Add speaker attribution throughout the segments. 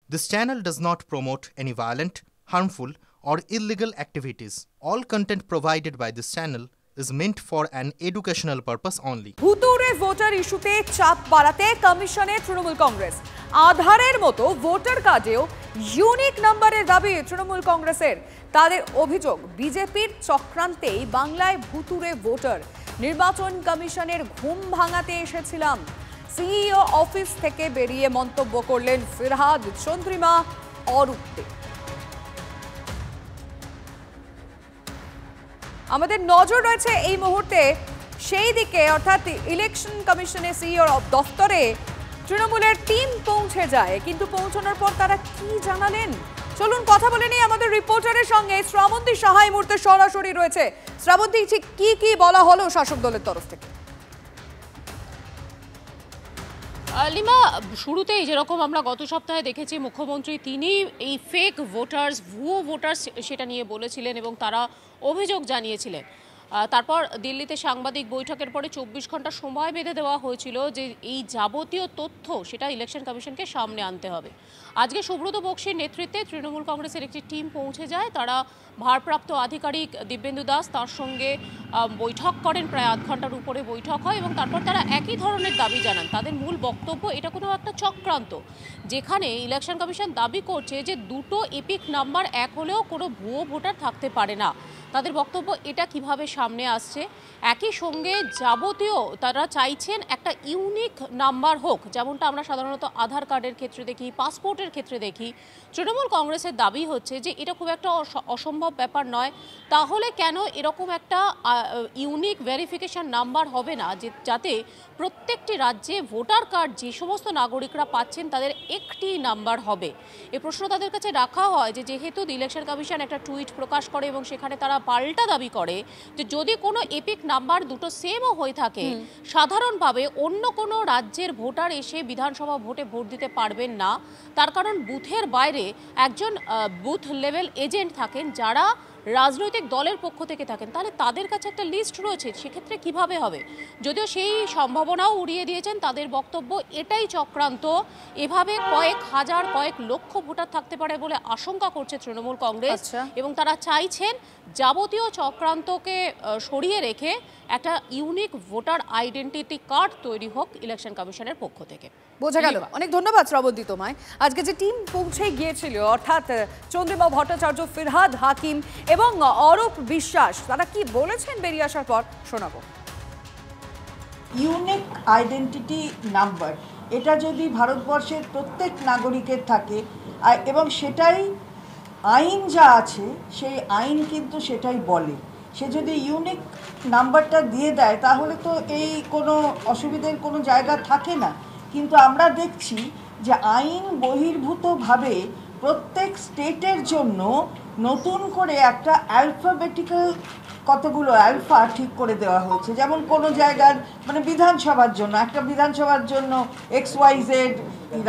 Speaker 1: This channel does not promote any violent, harmful, or illegal activities. All content provided by this channel is meant for an educational purpose only.
Speaker 2: ভুতুড়ে voter ইস্যুতে চাপ বাড়াতে কমিশনে তৃণমূল কংগ্রেস। আধারের মতো voter কার্ডেও unique নাম্বারের দাবি তৃণমূল কংগ্রেসের। তাদের অভিযোগ, বিজেপির চক্রান্তেই বাংলায় ভুতুড়ে ভোটার। নির্বাচন কমিশনের ঘুম ভাঙাতে এসেছিলাম। সিইও অফিস থেকে বেরিয়ে মন্তব্য করলেন ফিরহাদ, চন্দ্রিমা, অরূপ দে। আমাদের নজর রয়েছে এই মুহূর্তে সেই দিকে, অর্থাৎ ইলেকশন কমিশনের সিইও দফতরে তৃণমূলের টিম পৌঁছে যায়, কিন্তু পৌঁছানোর পর তারা কি জানালেন চলুন কথা বলে নিই আমাদের রিপোর্টারের সঙ্গে। শ্রাবন্তী সাহা এই মুহূর্তে সরাসরি রয়েছে। শ্রাবন্তী, ঠিক কি বলা হলো শাসক দলের তরফ থেকে?
Speaker 3: লিমা, শুরুতেই যেরকম আমরা গত সপ্তাহে দেখেছি মুখ্যমন্ত্রী তিনি এই ফেক ভোটার্স, ভুয়ো ভোটার্স সেটা নিয়ে বলেছিলেন এবং তারা অভিযোগ জানিয়েছিলেন। তারপর দিল্লিতে সাংবাদিক বৈঠকের পরে 24 ঘন্টা সময় বেঁধে দেওয়া হয়েছিল যে এই যাবতীয় তথ্য সেটা ইলেকশন কমিশনকে সামনে আনতে হবে। আজকে সুব্রত বক্সির নেতৃত্বে তৃণমূল কংগ্রেসের একটি টিম পৌঁছে যায়। তারা ভারপ্রাপ্ত আধিকারিক দিব্যেন্দু দাস তার সঙ্গে বৈঠক করেন, প্রায় আধ ঘন্টার উপরে বৈঠক হয় এবং তারপর তারা একই ধরনের দাবি জানান। তাদের মূল বক্তব্য, এটা কোনো একটা চক্রান্ত, যেখানে ইলেকশন কমিশন দাবি করছে যে দুটো এপিক নাম্বার এক হলেও কোনো ভুয়ো ভোটার থাকতে পারে না। তাদের বক্তব্য এটা কিভাবে সামনে আসছে, একই সঙ্গে যাবতীয় তারা চাইছেন একটা ইউনিক নাম্বার হোক, যেমনটা আমরা সাধারণত আধার কার্ডের ক্ষেত্রে দেখি, পাসপোর্টের ক্ষেত্রে দেখি। তৃণমূল কংগ্রেসের দাবি হচ্ছে যে এটা খুব একটা অসম্ভব ব্যাপার নয়। তাহলে কেন এরকম একটা ইউনিক ভেরিফিকেশন নাম্বার হবে না, যে যাতে প্রত্যেকটি রাজ্যে ভোটার কার্ড যে সমস্ত নাগরিকরা পাচ্ছেন তাদের একটি নাম্বার হবে। এই প্রশ্ন তাদের কাছে রাখা হয় যে যেহেতু ইলেকশন কমিশন একটা টুইট প্রকাশ করে এবং সেখানে তারা পাল্টা দাবি করে যে যদি কোনো এপিক নাম্বার দুটো সেমও হয়ে থাকে, সাধারণভাবে অন্য কোনো রাজ্যের ভোটার এসে বিধানসভা ভোটে ভোট দিতে পারবেন না। তার কারণ বুথের বাইরে একজন বুথ লেভেল এজেন্ট থাকেন যারা রাজনৈতিক দলের পক্ষ থেকে থাকেন, তাহলে তাদের কাছে একটা লিস্ট রয়েছে, সেক্ষেত্রে কিভাবে হবে? যদিও সেই সম্ভাবনাও উড়িয়ে দিয়েছেন। তাদের বক্তব্য এটাই চক্রান্ত, এভাবে কয়েক হাজার কয়েক লক্ষ ভোটার থাকতে পারে বলে আশঙ্কা করছে তৃণমূল কংগ্রেস এবং তারা চাইছেন যাবতীয় চক্রান্তকে সরিয়ে রেখে একটা ইউনিক ভোটার আইডেন্টিটি কার্ড তৈরি হোক ইলেকশন কমিশনের পক্ষ থেকে।
Speaker 2: বোঝা গেল। অনেক ধন্যবাদ শ্রাবন্তী তোমায়। আজকে যে টিম পৌঁছে গিয়েছিল, অর্থাৎ চন্দ্রিমা ভট্টাচার্য, ফিরহাদ হাকিম এবং অরূপ বিশ্বাস, তারা কি বলেছেন বেরিয়ে আসার পর শোনাবো।
Speaker 4: ইউনিক আইডেন্টিটি নাম্বার, এটা যদি ভারতবর্ষের প্রত্যেক নাগরিকের থাকে এবং সেটাই আইন যা আছে সেই আইন কিন্তু সেটাই বলে, সে যদি ইউনিক নাম্বারটা দিয়ে দেয় তাহলে তো এই কোনো অসুবিধার কোনো জায়গা থাকে না। কিন্তু আমরা দেখছি যে আইন বহির্ভূতভাবে প্রত্যেক স্টেটের জন্য নতুন করে একটা অ্যালফাবেটিক্যাল কতগুলো অ্যালফা ঠিক করে দেওয়া হয়েছে। যেমন কোনো জায়গার মানে বিধানসভার জন্য একটা বিধানসভার জন্য XYZ,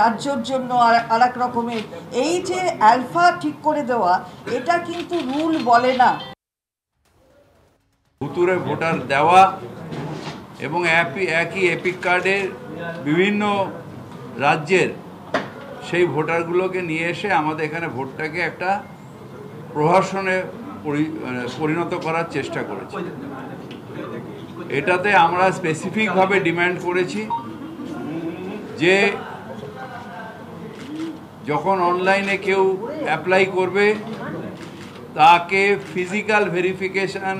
Speaker 4: রাজ্যর জন্য আর এক রকমের, এই যে অ্যালফা ঠিক করে দেওয়া, এটা কিন্তু রুল বলে না।
Speaker 5: ভুতুড়ে ভোটার দেওয়া এবং একই এপিক কার্ডের বিভিন্ন রাজ্যের সেই ভোটারগুলোকে নিয়ে এসে আমাদের এখানে ভোটটাকে একটা প্রহসনে পরিণত করার চেষ্টা করেছি। এটাতে আমরা স্পেসিফিকভাবে ডিমান্ড করেছি যে যখন অনলাইনে কেউ অ্যাপ্লাই করবে তাকে ফিজিক্যাল ভেরিফিকেশান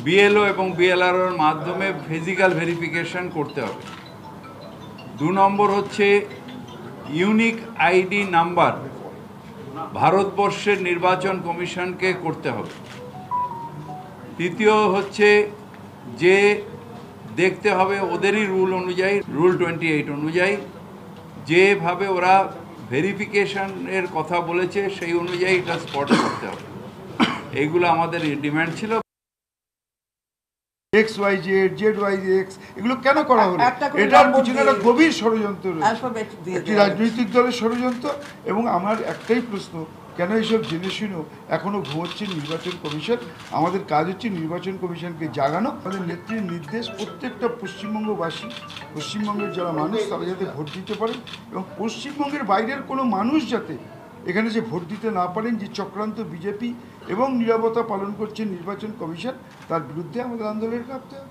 Speaker 5: বিএলও এবং বিএলআরওর মাধ্যমে ফিজিক্যাল ভেরিফিকেশান করতে হবে। 2 নম্বর হচ্ছে ইউনিক আইডি নাম্বার ভারতবর্ষের নির্বাচন কমিশনকে করতে হবে। তৃতীয় হচ্ছে যে দেখতে হবে ওদেরই রুল অনুযায়ী, রুল 28 অনুযায়ী যেভাবে ওরা ভেরিফিকেশনের কথা বলেছে সেই অনুযায়ী এটা স্পট করতে হবে। এইগুলো আমাদের ডিমান্ড ছিল।
Speaker 6: XYZ, ZYX এগুলো কেন করা হলো? এটার পিছনে একটা গভীর ষড়যন্ত্র রয়েছে, একটি রাজনৈতিক দলের ষড়যন্ত্র। এবং আমার একটাই প্রশ্ন, কেন এইসব জেনে শুনেও এখনও ঘুমোচ্ছে নির্বাচন কমিশন? আমাদের কাজ হচ্ছে নির্বাচন কমিশনকে জাগানো। আমাদের নেত্রীর নির্দেশ প্রত্যেকটা পশ্চিমবঙ্গবাসী, পশ্চিমবঙ্গের যারা মানুষ তারা যাতে ভোট দিতে পারেন এবং পশ্চিমবঙ্গের বাইরের কোনো মানুষ যাতে এখানে যে ভোট দিতে না পারেন, যে চক্রান্ত বিজেপি এবং নীরবতা পালন করছে নির্বাচন কমিশন, তার বিরুদ্ধে আমাদের আন্দোলন করতে হবে।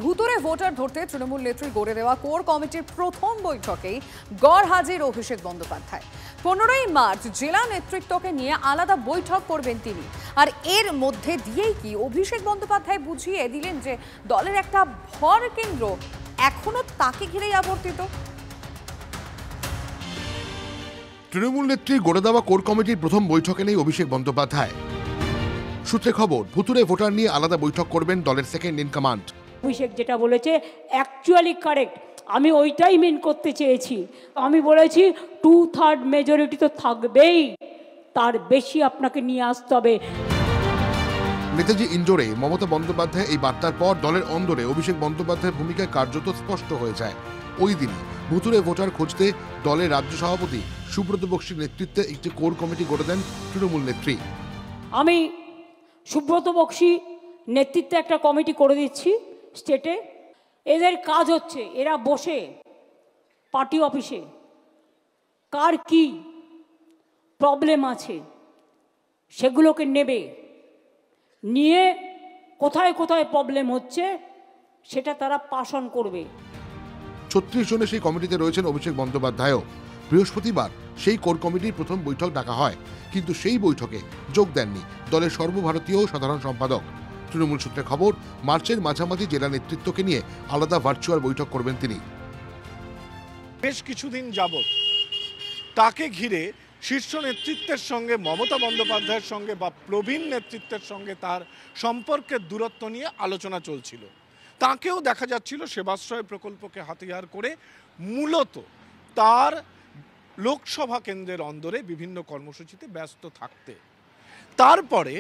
Speaker 2: ভুতুরে ভোটার ধরতে তৃণমূল নেত্রী গড়ে দেওয়া কোর কমিটির প্রথম বৈঠকেই গড় হাজির অভিষেক বন্দ্যোপাধ্যায়। 15ই মার্চ জেলা নেতৃত্বকে নিয়ে আলাদা বৈঠক করবেন তিনি। আর এর মধ্যে দিয়েই কি অভিষেক বন্দ্যোপাধ্যায় বুঝিয়ে দিলেন যে দলের একটা ভর কেন্দ্র এখনো তাকে ঘিরেই আবর্তিত।
Speaker 7: তৃণমূল নেত্রী গড়ে দেওয়া কোর কমিটির প্রথম বৈঠকে নেই অভিষেক বন্দ্যোপাধ্যায়। সূত্রে খবর, ভুতুরে ভোটার নিয়ে আলাদা বৈঠক করবেন দলের সেকেন্ড ইন কমান্ড।
Speaker 8: অভিষেক যেটা বলেছে অ্যাকচুয়ালি কারেক্ট, আমি ওইটাই মিন করতে চেয়েছি। আমি বলেছি 2/3 মেজরিটি তো থাকবেই, তার বেশি আপনাকে নিয়ে আসতে হবে।
Speaker 7: নেতাজি ইন্ডোরে মমতা বন্দ্যোপাধ্যায় এই বার্তার পর দলের অন্দরে অভিষেক বন্দ্যোপাধ্যায়ের ভূমিকা কার্যত স্পষ্ট হয়ে যায়। ওই দিনই ভুতুরে ভোটার খুঁজতে দলের রাজ্য সভাপতি সুব্রত বক্সির নেতৃত্বে একটি কোর কমিটি গড়ে দেন তৃণমূল নেত্রী।
Speaker 8: আমি সুব্রত বক্সি নেতৃত্বে একটা কমিটি করে দিচ্ছি স্টেটে। এদের কাজ হচ্ছে এরা বসে পার্টি অফিসে কার কি প্রবলেম আছে সেগুলোকে নেবে, নিয়ে কোথায় কোথায় প্রবলেম হচ্ছে সেটা তারা পাস অন করবে।
Speaker 7: 36 জনের সেই কমিটিতে রয়েছেন অভিষেক বন্দ্যোপাধ্যায়ও। বৃহস্পতিবার সেই কোর কমিটির প্রথম বৈঠক ডাকা হয়, কিন্তু সেই বৈঠকে যোগ দেননি দলের সর্বভারতীয় সাধারণ সম্পাদক। তৃণমূল সূত্রে খবর, মার্চের মাঝামাঝি জেলা নেতৃত্বকে নিয়ে আলাদা ভার্চুয়াল বৈঠক করবেন তিনি।
Speaker 9: বেশ কিছুদিন যাবৎ তাকে ঘিরে শীর্ষ নেতৃত্বের সঙ্গে, মমতা বন্দ্যোপাধ্যায়ের সঙ্গে বা প্রবীণ নেতৃত্বের সঙ্গে তার সম্পর্কের দূরত্ব নিয়ে আলোচনা চলছিল। তাকেও দেখা যাচ্ছিল সেবাশ্রয় প্রকল্পকে হাতিয়ার করে মূলত তার লোকসভা কেন্দ্রের অন্দরে বিভিন্ন কর্মসূচিতে ব্যস্ত থাকতে। তারপরে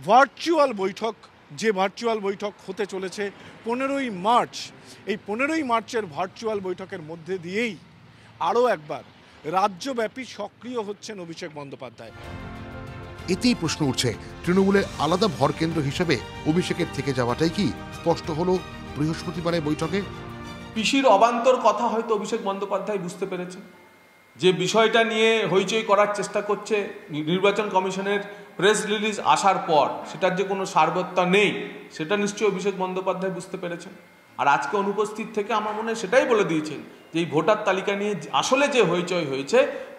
Speaker 9: ভার্চুয়াল বৈঠক, যে ভার্চুয়াল বৈঠক হতে চলেছে 15ই মার্চ, এই 15ই মার্চের ভার্চুয়াল বৈঠকের মধ্যে দিয়েই আরও একবার রাজ্যব্যাপী সক্রিয় হচ্ছেন অভিষেক বন্দ্যোপাধ্যায়।
Speaker 7: এতেই প্রশ্ন উঠছে, তৃণমূলের আলাদা ভর কেন্দ্র হিসেবে অভিষেকের থেকে যাওয়াটাই কি স্পষ্ট হলো বৃহস্পতিবারের বৈঠকে?
Speaker 10: পিসির অবান্তর কথা হয়তো অভিষেক বন্দ্যোপাধ্যায় বুঝতে পেরেছেন। যে বিষয়টা নিয়ে হইচই করার চেষ্টা করছে নির্বাচন কমিশনের প্রেস রিলিজ আসার পর, সেটার যে কোনো সারবত্তা নেই সেটা নিশ্চয়ই অভিষেক বন্দ্যোপাধ্যায় বুঝতে পেরেছেন। আর আজকে অনুপস্থিত থেকে আমার মনে হয় সেটাই বলে দিয়েছেন যে এই ভোটার তালিকা নিয়ে আসলে যে হইচই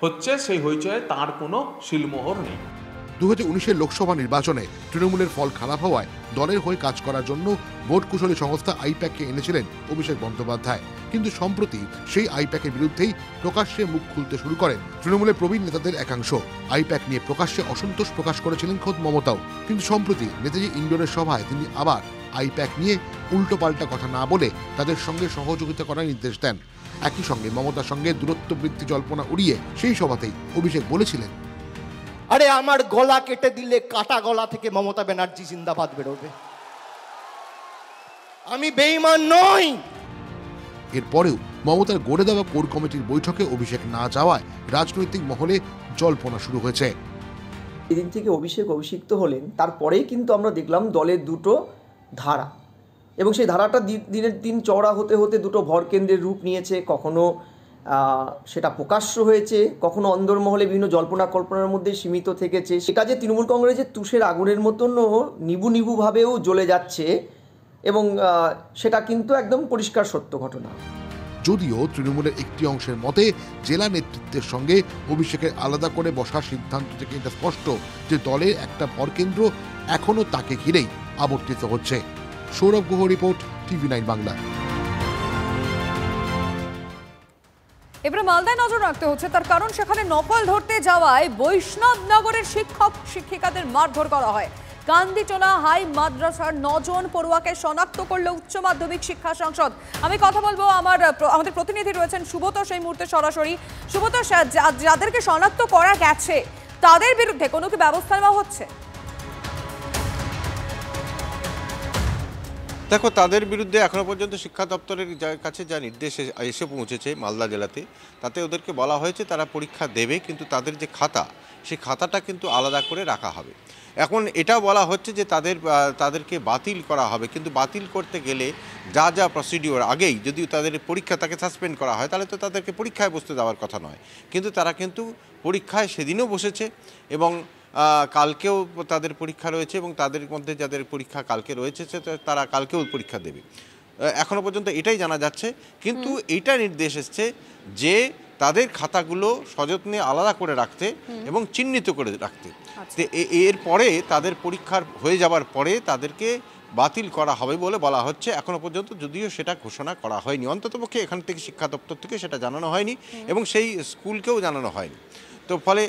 Speaker 10: হচ্ছে সেই হইচয়ে তার কোনো শিলমোহর নেই।
Speaker 7: 2019-এর লোকসভা নির্বাচনে তৃণমূলের ফল খারাপ হওয়ায় দলের হয়ে কাজ করার জন্য ভোট কুশলী সংস্থা আইপ্যাককে এনেছিলেন অভিষেক বন্দ্যোপাধ্যায়। কিন্তু সম্প্রতি সেই আইপ্যাকের বিরুদ্ধেই প্রকাশ্যে মুখ খুলতে শুরু করেন তৃণমূলের প্রবীণ নেতাদের একাংশ। আইপ্যাক নিয়ে প্রকাশ্যে অসন্তোষ প্রকাশ করেছিলেন খোদ মমতাও, কিন্তু সম্প্রতি নেতাজি ইন্ডোরের সভায় তিনি আবার আইপ্যাক নিয়ে উল্টোপাল্টা কথা না বলে তাদের সঙ্গে সহযোগিতা করার নির্দেশ দেন। একই সঙ্গে মমতার সঙ্গে দূরত্ব বৃদ্ধি জল্পনা উড়িয়ে সেই সভাতেই অভিষেক বলেছিলেন,
Speaker 11: আরে আমার গলা কেটে দিলে কাটা গলা থেকে মমতা ব্যানার্জি জিন্দাবাদ বেরোবে, আমি বেঈমান নই।
Speaker 7: এরপরেও মমতার গড়ে দেওয়া কোর কমিটির বৈঠকে অভিষেক না যাওয়ায় রাজনৈতিক মহলে জল্পনা শুরু হয়েছে।
Speaker 12: এদিন থেকে অভিষিক্ত হলেন, তারপরেই কিন্তু আমরা দেখলাম দলের দুটো ধারা, এবং সেই ধারাটা দিনের দিন চওড়া হতে হতে দুটো ভরকেন্দ্রের রূপ নিয়েছে। কখনো সেটা প্রকাশ্য হয়েছে, কখনো অন্দরমহলে বিভিন্ন জল্পনা কল্পনার মধ্যে সীমিত থেকেছে। সেটা যে তৃণমূল কংগ্রেসের তুষের আগুনের মতনও নিবুভাবেও জ্বলে যাচ্ছে, এবং সেটা কিন্তু একদম পরিষ্কার সত্য ঘটনা।
Speaker 7: যদিও তৃণমূলের একটি অংশের মতে জেলা নেতৃত্বের সঙ্গে অভিষেকের আলাদা করে বসার সিদ্ধান্ত থেকে এটা স্পষ্ট যে দলের একটা ভরকেন্দ্র এখনো তাকে ঘিরেই আবর্তিত হচ্ছে। Sourav Guha report, TV9 Bangla.
Speaker 2: এবারে মালদায় নজর রাখতে হচ্ছে, তার কারণ সেখানে নকল ধরতে যাওয়ায় বৈষ্ণবনগরের শিক্ষক শিক্ষিকাদের মারধর করা হয়। কান্দিটোলা হাই মাদ্রাসার 9 জন পড়ুয়াকে শনাক্ত করলো উচ্চ মাধ্যমিক শিক্ষা সংসদ। আমি কথা বলবো, আমাদের প্রতিনিধি রয়েছেন সুব্রত সেই মুহূর্তে সরাসরি। সুব্রত, যাদেরকে শনাক্ত করা গেছে তাদের বিরুদ্ধে কোনো কি ব্যবস্থা নেওয়া হচ্ছে?
Speaker 13: দেখো, তাদের বিরুদ্ধে এখনো পর্যন্ত শিক্ষা দপ্তরের কাছে যা নির্দেশ এসে পৌঁছেছে মালদা জেলাতে, তাতে ওদেরকে বলা হয়েছে তারা পরীক্ষা দেবে, কিন্তু তাদের যে খাতা, সেই খাতাটা কিন্তু আলাদা করে রাখা হবে। এখন এটা বলা হচ্ছে যে তাদেরকে বাতিল করা হবে, কিন্তু বাতিল করতে গেলে যা যা প্রসিডিওর, আগেই যদি তাদের পরীক্ষা তাকে সাসপেন্ড করা হয় তাহলে তো তাদেরকে পরীক্ষায় বসতে দেওয়ার কথা নয়, কিন্তু তারা কিন্তু পরীক্ষায় সেদিনও বসেছে এবং কালকেও তাদের পরীক্ষা রয়েছে, এবং তাদের মধ্যে যাদের পরীক্ষা কালকে রয়েছে তারা কালকেও পরীক্ষা দেবে। এখনো পর্যন্ত এটাই জানা যাচ্ছে, কিন্তু এইটা নির্দেশ এসছে যে তাদের খাতাগুলো সযত্নে আলাদা করে রাখতে এবং চিহ্নিত করে রাখতে। এরপরে তাদের পরীক্ষার হয়ে যাবার পরে তাদেরকে বাতিল করা হবে বলে বলা হচ্ছে। এখনো পর্যন্ত যদিও সেটা ঘোষণা করা হয়নি, অন্ততপক্ষে এখান থেকে শিক্ষা দপ্তর থেকে সেটা জানানো হয়নি এবং সেই স্কুলকেও জানানো হয়নি। তো ফলে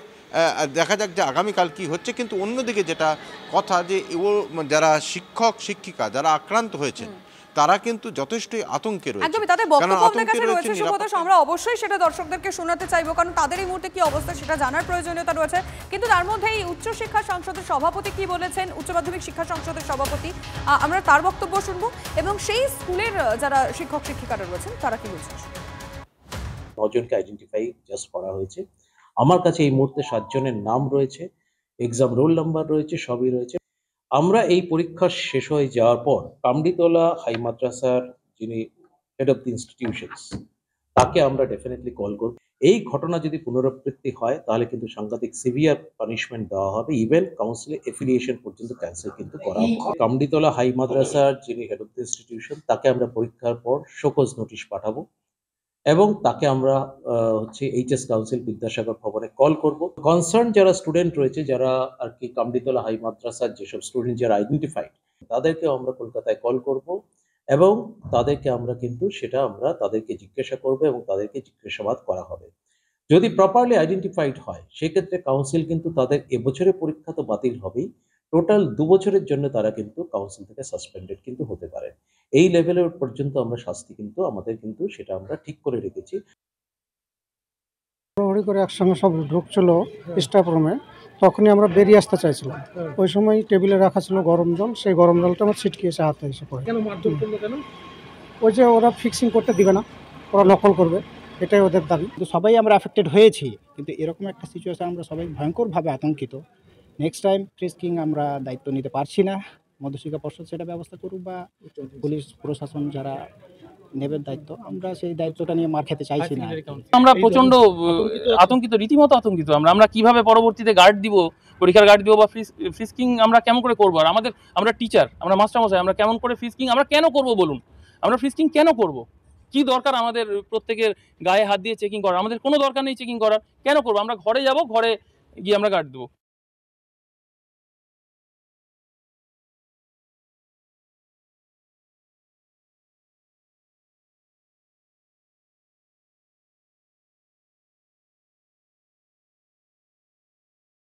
Speaker 13: দেখা যাক যে আগামীকাল কি হচ্ছে। কিন্তু অন্যদিকে যেটা কথা, যে যারা শিক্ষক শিক্ষিকা যারা আক্রান্ত হয়েছেন তারা কিন্তু যথেষ্টই আতঙ্কে রয়েছে।
Speaker 2: একদমই, তাদের বক্তব্য আপনার কাছে রয়েছে সুব্রত, আমরা অবশ্যই সেটা দর্শকদেরকে শোনাতে চাইবো, কারণ তাদের এই মুহূর্তে কি অবস্থা সেটা জানার প্রয়োজনীয়তা রয়েছে। কিন্তু তার মধ্যে এই উচ্চ শিক্ষা সংসদের সভাপতি কি বলেছেন, উচ্চ মাধ্যমিক শিক্ষা সংসদের সভাপতি, আমরা তার বক্তব্য শুনবো এবং সেই স্কুলের যারা শিক্ষক শিক্ষিকারা রয়েছেন তারা কি বলছেন।
Speaker 14: 9 জনকে আইডেন্টিফাই জাস্ট করা হয়েছে। আমার কাছে এই মুহূর্তে 7 জনের নাম রয়েছে, এক্সাম রোল নাম্বার রয়েছে, সবই রয়েছে। আমরা এই পরীক্ষা শেষ হয়ে যাওয়ার পর কামড়িতলা হাই মাদ্রাসার যিনি হেড অফ দি ইনস্টিটিউশনস, তাকে আমরা ডেফিনেটলি কল করব। এই ঘটনা যদি পুনরাবৃত্তি হয় তাহলে কিন্তু সাংঘাতিক সিভিয়ার পানিশমেন্ট দেওয়া হবে, ইভেন কাউন্সিলে এফিলিয়েশন পর্যন্ত ক্যান্সেল কিন্তু করা হবে। কামড়িতলা হাই মাদ্রাসার যিনি হেড অফ দি ইনস্টিটিউশন, তাকে আমরা পরীক্ষার পর শোকজ নোটিশ পাঠাবো এবং তাকে আমরা এইচএস কাউন্সিল বিদ্যাসাগর ভবনে কল করব। কনসার্ন যারা স্টুডেন্ট রয়েছে, যারা আর কি কামড়িতলা হাই মাদ্রাসার যেসব স্টুডেন্ট যারা আইডেন্টিফাইড, তাদেরকে আমরা কলকাতায় কল করব এবং তাদেরকে আমরা কিন্তু তাদেরকে জিজ্ঞাসা করব এবং তাদেরকে জিজ্ঞাসাবাদ করা হবে। যদি প্রপারলি আইডেন্টিফাইড হয় সেক্ষেত্রে কাউন্সিল কিন্তু তাদের এবছরের পরীক্ষা তো বাতিল হবেই, টোটাল 2 বছরের জন্য তারা কিন্তু কাউন্সিল থেকে সাসপেন্ডেড কিন্তু হতে পারে। এই লেভেলের পর্যন্ত আমরা শাস্তি কিন্তু আমাদের কিন্তু সেটা আমরা ঠিক করে রেখেছি।
Speaker 15: হরি করে একসঙ্গে সব ঢুকছিল স্টাফ রুমে, তখনই আমরা বেরিয়ে আসতে চাইছিলাম। ওই সময় টেবিলে রাখা ছিল গরম জল, সেই গরম জলটা আমার ছিটকিয়েছে হাতে এসে পড়ে।
Speaker 16: কেন মারধর করলো কেন?
Speaker 15: ওই যে ওরা ফিক্সিং করতে দিবে না, ওরা নকল করবে, এটাই ওদের দাবি।
Speaker 16: কিন্তু সবাই আমরা অ্যাফেক্টেড হয়েছি, কিন্তু এরকম একটা সিচুয়েশন আমরা সবাই ভয়ঙ্করভাবে আতঙ্কিত। নেক্সট টাইম ফ্রিস্কিং আমরা দায়িত্ব নিতে পারছি না, মধ্যশিক্ষা পর্ষদ সেটা ব্যবস্থা করুক বা পুলিশ প্রশাসন যারা নেবেন দায়িত্ব, আমরা সেই দায়িত্বটা নিয়ে মার খেতে চাইছি না।
Speaker 17: আমরা প্রচন্ড আতঙ্কিত, রীতিমতো আতঙ্কিত। আমরা কিভাবে পরবর্তীতে গার্ড দিব, পরীক্ষার গার্ড দিব বা ফ্রিস্কিং আমরা কেমন করে করবো? আর আমরা টিচার, আমরা মাস্টারমশাই, আমরা কেমন করে ফ্রিস্কিং আমরা কেন করব বলুন? আমরা ফ্রিস্কিং কেন করব? কি দরকার আমাদের প্রত্যেকের গায়ে হাত দিয়ে চেকিং করার? আমাদের কোনো দরকার নেই চেকিং করার, কেন করবো? আমরা ঘরে যাব, ঘরে গিয়ে আমরা গার্ড দেবো।